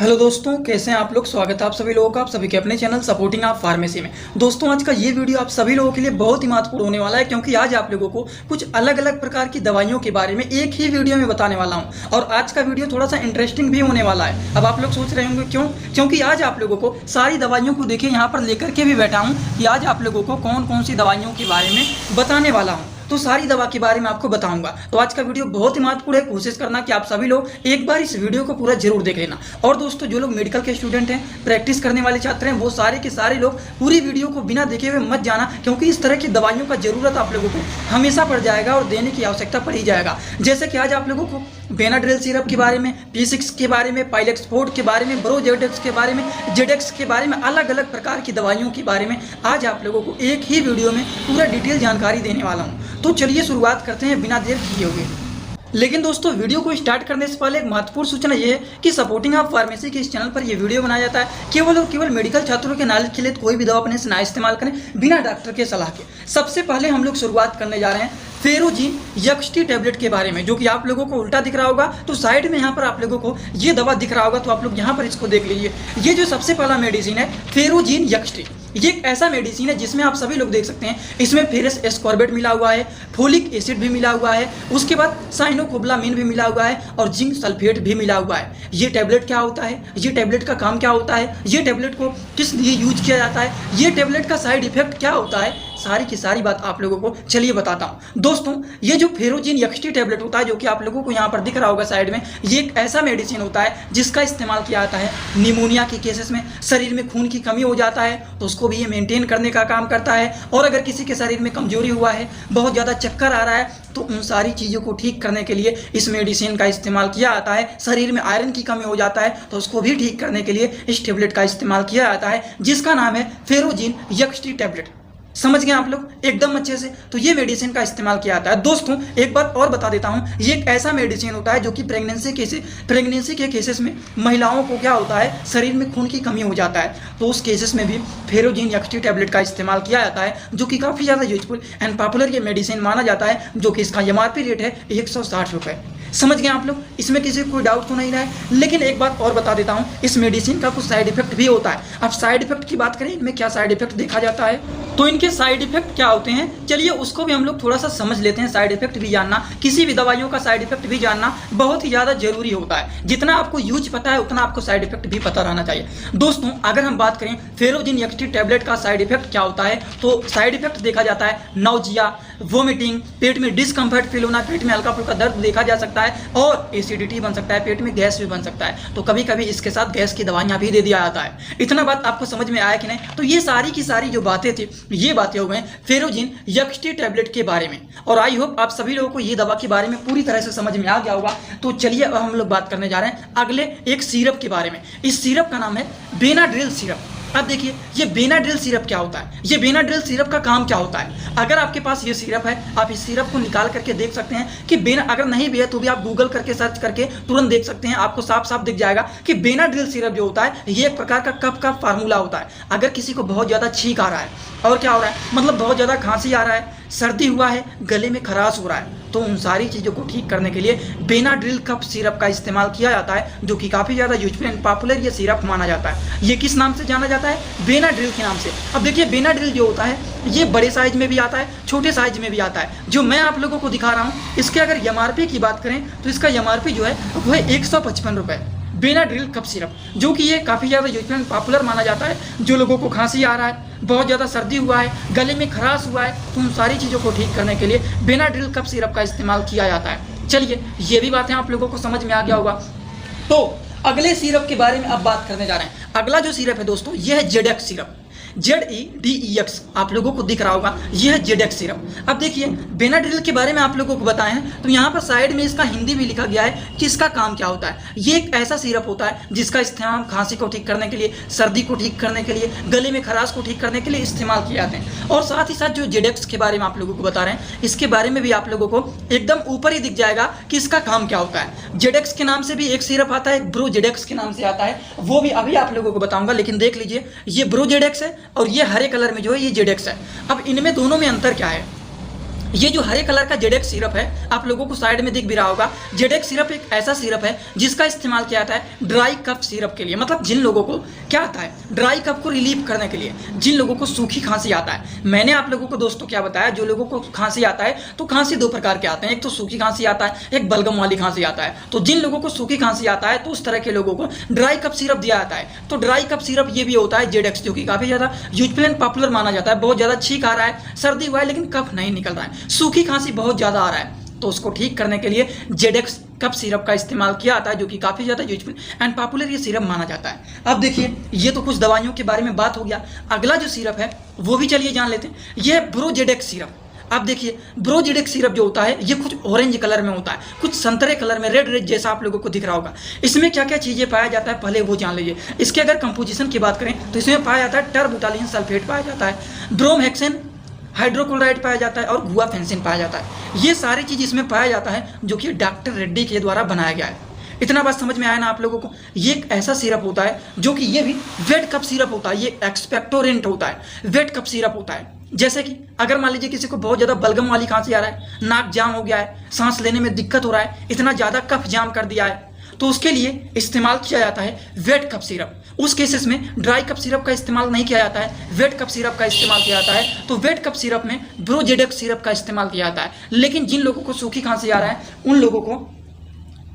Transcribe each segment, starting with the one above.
Hello दोस्तों, कैसे हैं आप लोग। स्वागत है आप सभी लोगों का, आप सभी के अपने चैनल सपोर्टिंग आप फार्मेसी में। दोस्तों, आज का ये वीडियो आप सभी लोगों के लिए बहुत ही महत्वपूर्ण होने वाला है, क्योंकि आज आप लोगों को कुछ अलग अलग प्रकार की दवाइयों के बारे में एक ही वीडियो में बताने वाला हूं। और आज का वीडियो थोड़ा सा इंटरेस्टिंग भी होने वाला है। अब आप लोग सोच रहे होंगे क्यों, क्योंकि आज आप लोगों को सारी दवाइयों को देखिए यहाँ पर लेकर के भी बैठा हूँ कि आज आप लोगों को कौन कौन सी दवाइयों के बारे में बताने वाला हूँ। तो सारी दवा के बारे में आपको बताऊंगा। तो आज का वीडियो बहुत ही महत्वपूर्ण है। कोशिश करना कि आप सभी लोग एक बार इस वीडियो को पूरा जरूर देख लेना। और दोस्तों, जो लोग मेडिकल के स्टूडेंट हैं, प्रैक्टिस करने वाले छात्र हैं, वो सारे के सारे लोग पूरी वीडियो को बिना देखे हुए मत जाना, क्योंकि इस तरह की दवाइयों का जरूरत आप लोगों को हमेशा पड़ जाएगा और देने की आवश्यकता पड़ ही जाएगा। जैसे कि आज आप लोगों को बेनाड्रिल सिरप के बारे में, P6 के बारे में, पाइलेक्सफोर्ड के बारे में, ब्रोजेडेक्स के बारे में, जेडेक्स के बारे में, अलग अलग प्रकार की दवाइयों के बारे में आज आप लोगों को एक ही वीडियो में पूरा डिटेल जानकारी देने वाला हूं। तो चलिए शुरुआत करते हैं बिना देर किए हुए। लेकिन दोस्तों, वीडियो को स्टार्ट करने से पहले एक महत्वपूर्ण सूचना ये है कि सपोर्टिंग आप फार्मेसी के इस चैनल पर ये वीडियो बनाया जाता है केवल और केवल मेडिकल छात्रों के नॉलेज के लिए। कोई भी दवा अपने से ना इस्तेमाल करें बिना डॉक्टर के सलाह के। सबसे पहले हम लोग शुरुआत करने जा रहे हैं फेरोजीन एक्सटी टैबलेट के बारे में, जो कि आप लोगों को उल्टा दिख रहा होगा। तो साइड में यहाँ पर आप लोगों को ये दवा दिख रहा होगा, तो आप लोग यहाँ पर इसको देख लीजिए। ये जो सबसे पहला मेडिसिन है फेरोजीन एक्सटी, ये एक ऐसा मेडिसिन है जिसमें आप सभी लोग देख सकते हैं इसमें फेरस एस्कॉर्बेट मिला हुआ है, फोलिक एसिड भी मिला हुआ है, उसके बाद साइनोकोबलामिन भी मिला हुआ है और जिंक सल्फेट भी मिला हुआ है। ये टैबलेट क्या होता है, ये टैबलेट का काम क्या होता है, ये टैबलेट को किस लिए यूज किया जाता है, ये टैबलेट का साइड इफेक्ट क्या होता है, सारी की सारी बात आप लोगों को चलिए बताता हूं। दोस्तों, ये जो फेरोजीन एक्सटी टैबलेट होता है, जो कि आप लोगों को यहाँ पर दिख रहा होगा साइड में, ये एक ऐसा मेडिसिन होता है जिसका इस्तेमाल किया जाता है निमोनिया के केसेस में। शरीर में खून की कमी हो जाता है तो उसको भी ये मेंटेन करने का काम करता है। और अगर किसी के शरीर में कमजोरी हुआ है, बहुत ज़्यादा चक्कर आ रहा है, तो उन सारी चीज़ों को ठीक करने के लिए इस मेडिसिन का इस्तेमाल किया जाता है। शरीर में आयरन की कमी हो जाता है तो उसको भी ठीक करने के लिए इस टैबलेट का इस्तेमाल किया जाता है, जिसका नाम है फेरोजीन एक्सटी टैबलेट। समझ गए आप लोग एकदम अच्छे से। तो ये मेडिसिन का इस्तेमाल किया जाता है। दोस्तों, एक बात और बता देता हूँ, ये एक ऐसा मेडिसिन होता है जो कि प्रेगनेंसी के केसेस में महिलाओं को क्या होता है, शरीर में खून की कमी हो जाता है, तो उस केसेस में भी फेरोजीन एक्सटी टैबलेट का इस्तेमाल किया जाता है, जो कि काफ़ी ज़्यादा यूजफुल एंड पॉपुलर ये मेडिसिन माना जाता है, जो कि इसका MRP रेट है 160 रुपये। समझ गए आप लोग, इसमें किसी को कोई डाउट तो नहीं रहा है। लेकिन एक बात और बता देता हूँ, इस मेडिसिन का कुछ साइड इफेक्ट भी होता है। अब साइड इफेक्ट की बात करें, इनमें क्या साइड इफेक्ट देखा जाता है, तो इनके साइड इफेक्ट क्या होते हैं, चलिए उसको भी हम लोग थोड़ा सा समझ लेते हैं। साइड इफेक्ट भी जानना, किसी भी दवाइयों का साइड इफेक्ट भी जानना बहुत ही ज़्यादा जरूरी होता है। जितना आपको यूज पता है उतना आपको साइड इफेक्ट भी पता रहना चाहिए। दोस्तों, अगर हम बात करें फेरोजीन एक्सटी टैबलेट का साइड इफेक्ट क्या होता है, तो साइड इफेक्ट देखा जाता है नाउजिया, वोमिटिंग, पेट में डिस्कम्फर्ट फील होना, पेट में हल्का फुल्का दर्द देखा जा सकता है, और एसिडिटी बन सकता है, पेट में गैस भी बन सकता है। तो कभी कभी इसके साथ गैस की दवाइयाँ भी दे दिया जाता है। इतना बात आपको समझ में आया कि नहीं। तो ये सारी की सारी जो बातें थी, ये बातें हो गए फेरोजीन एक्सटी टैबलेट के बारे में। और आई होप आप सभी लोगों को ये दवा के बारे में पूरी तरह से समझ में आ गया होगा। तो चलिए अब हम लोग बात करने जा रहे हैं अगले एक सिरप के बारे में। इस सिरप का नाम है बेनाड्रिल सिरप। अब देखिए, ये बेनाड्रिल सिरप क्या होता है, ये बेनाड्रिल सिरप का काम क्या होता है। अगर आपके पास ये सिरप है, आप इस सिरप को निकाल करके देख सकते हैं कि अगर नहीं भी है तो भी आप गूगल करके सर्च करके तुरंत देख सकते हैं। आपको साफ साफ दिख जाएगा कि बेनाड्रिल सिरप जो होता है, ये एक प्रकार का कफ का फार्मूला होता है। अगर किसी को बहुत ज़्यादा छींक आ रहा है और क्या हो रहा है, मतलब बहुत ज़्यादा खांसी आ रहा है, सर्दी हुआ है, गले में खराश हो रहा है, तो उन सारी चीज़ों को ठीक करने के लिए बेनाड्रिल कफ सिरप का इस्तेमाल किया जाता है, जो कि काफ़ी ज़्यादा यूजफुल एंड पॉपुलर ये सिरप माना जाता है। ये किस नाम से जाना जाता है, बेनाड्रिल के नाम से। अब देखिए, बेनाड्रिल जो होता है ये बड़े साइज में भी आता है, छोटे साइज में भी आता है। जो मैं आप लोगों को दिखा रहा हूँ, इसके अगर MRP की बात करें तो इसका MRP जो है वो है 155 रुपये। बेनाड्रिल कफ सिरप, जो कि ये काफ़ी ज़्यादा यूजफुल एंड पॉपुलर माना जाता है। जो लोगों को खांसी आ रहा है, बहुत ज़्यादा सर्दी हुआ है, गले में खराश हुआ है, तो उन सारी चीज़ों को ठीक करने के लिए बेनाड्रिल कफ सिरप का इस्तेमाल किया जाता है। चलिए, ये भी बातें आप लोगों को समझ में आ गया होगा। तो अगले सिरप के बारे में अब बात करने जा रहे हैं। अगला जो सिरप है दोस्तों, यह है जेडेक्स सिरप, ZEDEX आप लोगों को दिख रहा होगा, यह है जेडेक्स सिरप। अब देखिए, बेनाड्रिल के बारे में आप लोगों को बताए हैं, तो यहाँ पर साइड में इसका हिंदी भी लिखा गया है कि इसका काम क्या होता है। ये एक ऐसा सिरप होता है जिसका इस्तेमाल खांसी को ठीक करने के लिए, सर्दी को ठीक करने के लिए, गले में खराश को ठीक करने के लिए इस्तेमाल किए जाते हैं। और साथ ही साथ जो जेडेक्स के बारे में आप लोगों को बता रहे हैं, इसके बारे में भी आप लोगों को एकदम ऊपर ही दिख जाएगा कि इसका काम क्या होता है। जेडेक्स के नाम से भी एक सिरप आता है, ब्रोजेडेक्स के नाम से आता है, वो भी अभी आप लोगों को बताऊंगा। लेकिन देख लीजिए, ये ब्रोजेडेक्स है और ये हरे कलर में जो है ये जेडेक्स है। अब इनमें दोनों में अंतर क्या है, ये जो हरे कलर का जेडेक्स सिरप है, आप लोगों को साइड में दिख भी रहा होगा। जेडेक्स सिरप एक ऐसा सिरप है जिसका इस्तेमाल किया जाता है ड्राई कफ सिरप के लिए। मतलब जिन लोगों को क्या आता है, ड्राई कफ को रिलीव करने के लिए, जिन लोगों को सूखी खांसी आता है। मैंने आप लोगों को दोस्तों क्या बताया, जो लोगों को खांसी आता है तो खांसी दो प्रकार के आते हैं, एक तो सूखी खांसी आता है, एक बलगम वाली खांसी आता है। तो जिन लोगों को सूखी खांसी आता है तो उस तरह के लोगों को ड्राई कफ सिरप दिया जाता है। तो ड्राई कफ सिरप ये भी होता है जेडेक्स, जो कि काफी ज्यादा यूजफुल एंड पॉपुलर माना जाता है। बहुत ज्यादा छींक आ रहा है, सर्दी हुआ है लेकिन कफ नहीं निकल रहा है, सूखी खांसी बहुत ज्यादा आ रहा है, तो उसको ठीक करने के लिए जेडेक्स कफ सिरप का इस्तेमाल किया जाता है, जो कि काफी ज्यादा यूजफुल एंड पॉपुलर ये सिरप माना जाता है। अब देखिए, ये तो कुछ दवाइयों के बारे में बात हो गया। अगला जो सिरप है वो भी चलिए जान लेते हैं। ये है ब्रोजेडेक्स सिरप। अब देखिए, ब्रोजेडेक्स सिरप जो होता है ये कुछ ऑरेंज कलर में होता है, कुछ संतरे कलर में, रेड रेड जैसा आप लोगों को दिख रहा होगा। इसमें क्या क्या चीजें पाया जाता है पहले वो जान लीजिए। इसके अगर कंपोजिशन की बात करें तो इसमें पाया जाता है टर्बुटालिन सल्फेट पाया जाता है, ब्रोमहेक्सेन हाइड्रोक्लोराइड पाया जाता है और गुआफेंसिन पाया जाता है। ये सारी चीज इसमें पाया जाता है जो कि डॉक्टर रेड्डी के द्वारा बनाया गया है। इतना बात समझ में आया ना आप लोगों को। ये एक ऐसा सिरप होता है जो कि ये भी वेट कफ सिरप होता है, ये एक्सपेक्टोरेंट होता है, वेट कफ सिरप होता है। जैसे कि अगर मान लीजिए किसी को बहुत ज्यादा बलगम वाली खांसी आ रहा है, नाक जाम हो गया है, सांस लेने में दिक्कत हो रहा है, इतना ज्यादा कफ जाम कर दिया है, तो उसके लिए इस्तेमाल किया जाता है वेट कफ सिरप। उस केसेस में ड्राई कफ सिरप का इस्तेमाल नहीं किया जाता है, वेट कफ सिरप का इस्तेमाल किया जाता है। तो वेट कफ सिरप में ब्रोजेडेक्स सिरप का इस्तेमाल किया जाता है। लेकिन जिन लोगों को सूखी खांसी आ रहा है उन लोगों को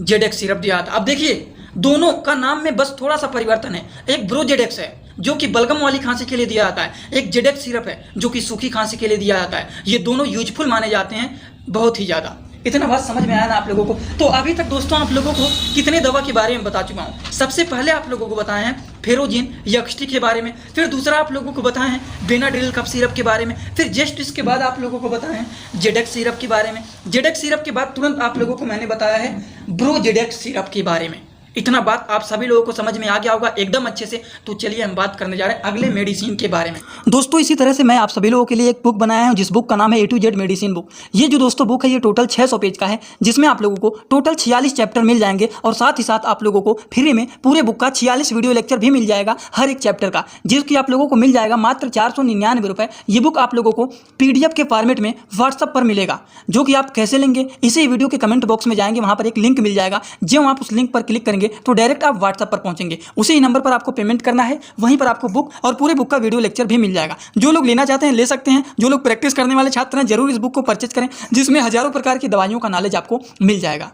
जेडेक्स सिरप दिया जाता है। अब देखिए, दोनों का नाम में बस थोड़ा सा परिवर्तन है। एक ब्रोजेडेक्स है जो कि बलगम वाली खांसी के लिए दिया जाता है, एक जेडेक्स सिरप है जो कि सूखी खांसी के लिए दिया जाता है। ये दोनों यूजफुल माने जाते हैं बहुत ही ज्यादा। इतना बात समझ में आया ना आप लोगों को। तो अभी तक दोस्तों आप लोगों को कितने दवा के बारे में बता चुका हूँ। सबसे पहले आप लोगों को बताए हैं फेरोजिन यक्ष्टी के बारे में, फिर दूसरा आप लोगों को बताए हैं बेनाड्रिल कफ सिरप के बारे में, फिर जस्ट इसके बाद आप लोगों को बताए हैं जेडेक्स सिरप के बारे में। जेडेक्स सिरप के बाद तुरंत आप लोगों को मैंने बताया है ब्रोजेडेक्स सिरप के बारे में। इतना बात आप सभी लोगों को समझ में आ गया होगा एकदम अच्छे से। तो चलिए हम बात करने जा रहे हैं अगले मेडिसिन के बारे में। दोस्तों इसी तरह से मैं आप सभी लोगों के लिए एक बुक बनाया हूं जिस बुक का नाम है A to Z medicine book. ये जो दोस्तों बुक है ये टोटल 600 पेज का है, जिसमें आप लोगों को टोटल 46 चैप्टर मिल जाएंगे और साथ ही साथ आप लोगों को फ्री में पूरे बुक का 46 वीडियो लेक्चर भी मिल जाएगा हर एक चैप्टर का, जिसकी आप लोगों को मिल जाएगा मात्र 499 रुपये। ये बुक आप लोगों को PDF के फॉर्मेट में व्हाट्सअप पर मिलेगा, जो कि आप कैसे लेंगे इसी वीडियो के कमेंट बॉक्स में जाएंगे, वहाँ पर एक लिंक मिल जाएगा। जब आप उस लिंक पर क्लिक करेंगे तो डायरेक्ट आप व्हाट्सएप पर पहुंचेंगे, उसी नंबर पर आपको पेमेंट करना है, वहीं पर आपको बुक और पूरे बुक का वीडियो लेक्चर भी मिल जाएगा। जो लोग लेना चाहते हैं ले सकते हैं, जो लोग प्रैक्टिस करने वाले छात्र हैं जरूर इस बुक को परचेज करें, जिसमें हजारों प्रकार की दवाइयों का नॉलेज आपको मिल जाएगा।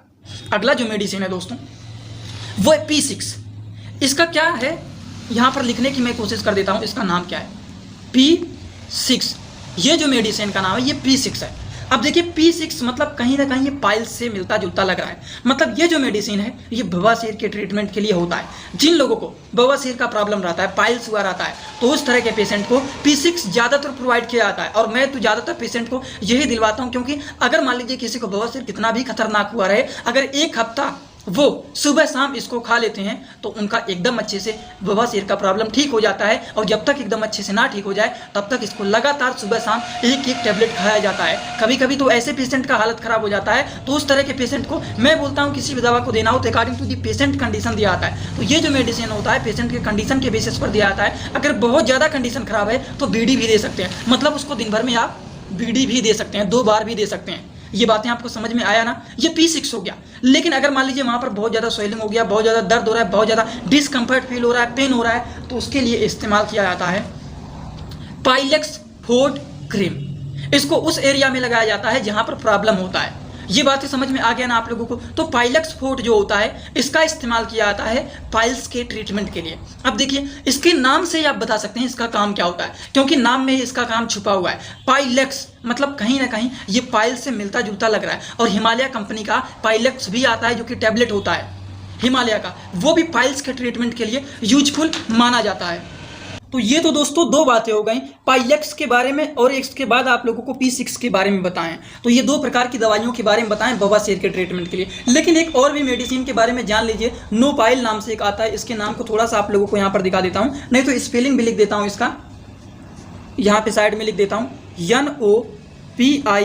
अगला जो मेडिसिन है दोस्तों वो है P6। इसका क्या है यहाँ पर लिखने की मैं कोशिश कर देता हूँ। इसका नाम क्या है P6। ये जो मेडिसिन का नाम है ये P6 है। अब देखिए P6 मतलब कहीं ना कहीं ये पाइल्स से मिलता जुलता लग रहा है। मतलब ये जो मेडिसिन है ये बवासीर के ट्रीटमेंट के लिए होता है। जिन लोगों को बवासीर का प्रॉब्लम रहता है, पाइल्स हुआ रहता है, तो उस तरह के पेशेंट को P6 ज़्यादातर प्रोवाइड किया जाता है। और मैं तो ज़्यादातर पेशेंट को यही दिलवाता हूँ, क्योंकि अगर मान लीजिए किसी को बवासीर कितना भी खतरनाक हुआ रहे, अगर एक हफ्ता वो सुबह शाम इसको खा लेते हैं तो उनका एकदम अच्छे से बवासीर का प्रॉब्लम ठीक हो जाता है। और जब तक एकदम अच्छे से ना ठीक हो जाए तब तक इसको लगातार सुबह शाम एक एक टैबलेट खाया जाता है। कभी कभी तो ऐसे पेशेंट का हालत खराब हो जाता है, तो उस तरह के पेशेंट को मैं बोलता हूँ किसी भी दवा को देना हो तो according to the patient condition दिया जाता है। तो ये जो मेडिसिन होता है पेशेंट के कंडीशन के बेसिस पर दिया जाता है। अगर बहुत ज़्यादा कंडीशन खराब है तो बीड़ी भी दे सकते हैं, मतलब उसको दिन भर में आप बीड़ी भी दे सकते हैं, 2 बार भी दे सकते हैं। ये बातें आपको समझ में आया ना। ये P6 हो गया। लेकिन अगर मान लीजिए वहाँ पर बहुत ज़्यादा स्वेलिंग हो गया, बहुत ज़्यादा दर्द हो रहा है, बहुत ज़्यादा डिस्कम्फर्ट फील हो रहा है, पेन हो रहा है, तो उसके लिए इस्तेमाल किया जाता है पाइलेक्स फोर्ट क्रीम। इसको उस एरिया में लगाया जाता है जहाँ पर प्रॉब्लम होता है। ये बातें समझ में आ गया ना आप लोगों को। तो पाइलेक्स फोर्ट जो होता है इसका इस्तेमाल किया जाता है पाइल्स के ट्रीटमेंट के लिए। अब देखिए इसके नाम से ही आप बता सकते हैं इसका काम क्या होता है, क्योंकि नाम में ही इसका काम छुपा हुआ है। पाइलेक्स मतलब कहीं ना कहीं ये पाइल्स से मिलता जुलता लग रहा है। और हिमालय कंपनी का पाइलेक्स भी आता है जो कि टैबलेट होता है हिमालय का, वो भी पाइल्स के ट्रीटमेंट के लिए यूजफुल माना जाता है। तो ये तो दोस्तों 2 बातें हो गई पाइलेक्स के बारे में, और इसके बाद आप लोगों को P6 के बारे में बताएं। तो ये 2 प्रकार की दवाइयों के बारे में बताएं बवासीर के ट्रीटमेंट के लिए। लेकिन एक और भी मेडिसिन के बारे में जान लीजिए, नोपाइल नाम से एक आता है। इसके नाम को थोड़ा सा आप लोगों को यहाँ पर दिखा देता हूँ, नहीं तो स्पेलिंग भी लिख देता हूँ इसका, यहाँ पे साइड में लिख देता हूँ NOPILA।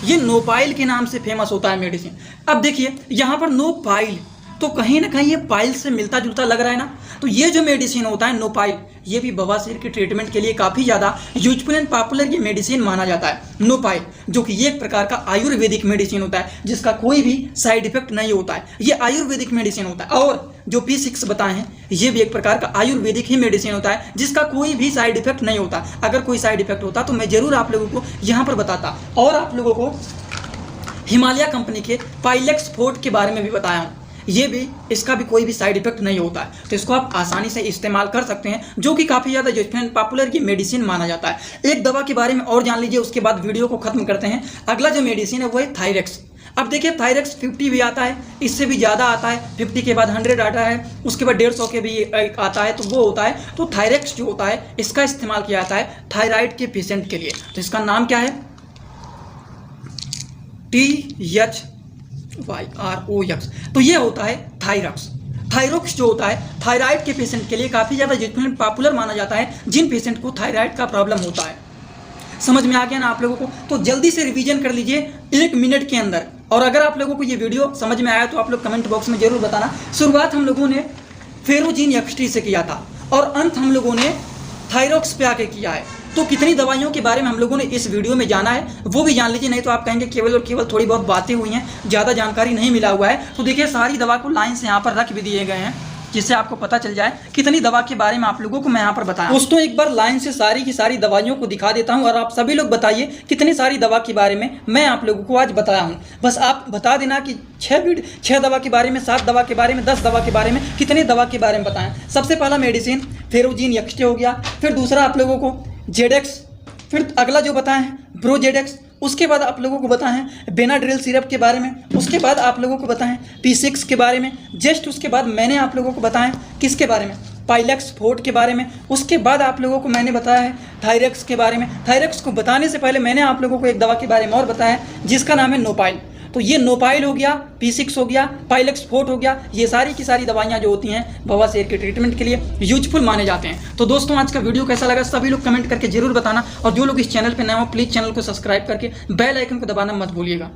ये नोपाइल के नाम से फेमस होता है मेडिसिन। अब देखिए यहाँ पर नोपाइल तो कहीं ना कहीं ये पाइल से मिलता जुलता लग रहा है ना। तो ये जो मेडिसिन होता है नोपाइल, ये भी बवासीर के ट्रीटमेंट के लिए काफ़ी ज़्यादा यूजफुल एंड पॉपुलर ये मेडिसिन माना जाता है नोपाइल, जो कि ये एक प्रकार का आयुर्वेदिक मेडिसिन होता है जिसका कोई भी साइड इफेक्ट नहीं होता है। ये आयुर्वेदिक मेडिसिन होता है। और जो P6 बताए हैं ये भी एक प्रकार का आयुर्वेदिक ही मेडिसिन होता है जिसका कोई भी साइड इफेक्ट नहीं होता। अगर कोई साइड इफेक्ट होता तो मैं जरूर आप लोगों को यहाँ पर बताता। और आप लोगों को हिमालय कंपनी के पाइलेक्स फोर्ट के बारे में भी बताया हूँ, ये भी इसका भी कोई भी साइड इफेक्ट नहीं होता है। तो इसको आप आसानी से इस्तेमाल कर सकते हैं, जो कि काफ़ी ज़्यादा यूजफुल एंड पॉपुलर की मेडिसिन माना जाता है। एक दवा के बारे में और जान लीजिए, उसके बाद वीडियो को खत्म करते हैं। अगला जो मेडिसिन है वो है थायरेक्स। अब देखिए थायरेक्स 50 भी आता है, इससे भी ज़्यादा आता है, 50 के बाद 100 आता है, उसके बाद 150 के भी आता है, तो वो होता है। तो थायरेक्स जो होता है इसका इस्तेमाल किया जाता है थायराइड के पेशेंट के लिए। तो इसका नाम क्या है? THYROX। तो ये होता है थायरॉक्स। थायरॉक्स जो होता है थायराइड के पेशेंट के लिए काफ़ी ज़्यादा यूजफुल पॉपुलर माना जाता है, जिन पेशेंट को थायराइड का प्रॉब्लम होता है। समझ में आ गया ना आप लोगों को? तो जल्दी से रिवीजन कर लीजिए 1 मिनट के अंदर। और अगर आप लोगों को ये वीडियो समझ में आया तो आप लोग कमेंट बॉक्स में जरूर बताना। शुरुआत हम लोगों ने फेरोजीन एक्सटी से किया था और अंत हम लोगों ने थायरॉक्स पे आके किया है। तो कितनी दवाइयों के बारे में हम लोगों ने इस वीडियो में जाना है वो भी जान लीजिए, नहीं तो आप कहेंगे केवल और केवल थोड़ी बहुत बातें हुई हैं, ज़्यादा जानकारी नहीं मिला हुआ है। तो देखिए सारी दवा को लाइन से यहाँ पर रख भी दिए गए हैं जिससे आपको पता चल जाए कितनी दवा के बारे में आप लोगों को मैं यहाँ पर बताया। दोस्तों एक बार लाइन से सारी की सारी दवाइयों को दिखा देता हूँ और आप सभी लोग बताइए कितनी सारी दवा के बारे में मैं आप लोगों को आज बताया हूँ। बस आप बता देना कि 6 दवा के बारे में, 7 दवा के बारे में, 10 दवा के बारे में, कितने दवा के बारे में बताएं। सबसे पहला मेडिसिन फेरोजीन एक्सटे हो गया, फिर दूसरा आप लोगों को जेडेक्स, फिर अगला जो बताएं ब्रोजेडेक्स, उसके बाद आप लोगों को बताएं बेनाड्रिल सिरप के बारे में, उसके बाद आप लोगों को बताएं P6 के बारे में, जस्ट उसके बाद मैंने आप लोगों को बताएं किसके बारे में, पाइलेक्स फोर्ट के बारे में। उसके बाद आप लोगों को मैंने बताया है थायरेक्स के बारे में। थायरेक्स को बताने से पहले मैंने आप लोगों को एक दवा के बारे में और बताया जिसका नाम है नोपाइल। तो ये नोपाइल हो गया, P6 हो गया, पाइलेक्स फोर्ट हो गया, ये सारी की सारी दवाइयाँ जो होती हैं बवासीर के ट्रीटमेंट के लिए यूजफुल माने जाते हैं। तो दोस्तों आज का वीडियो कैसा लगा सभी लोग कमेंट करके जरूर बताना, और जो लोग इस चैनल पर नए हो प्लीज़ चैनल को सब्सक्राइब करके बेल आइकन को दबाना मत भूलिएगा।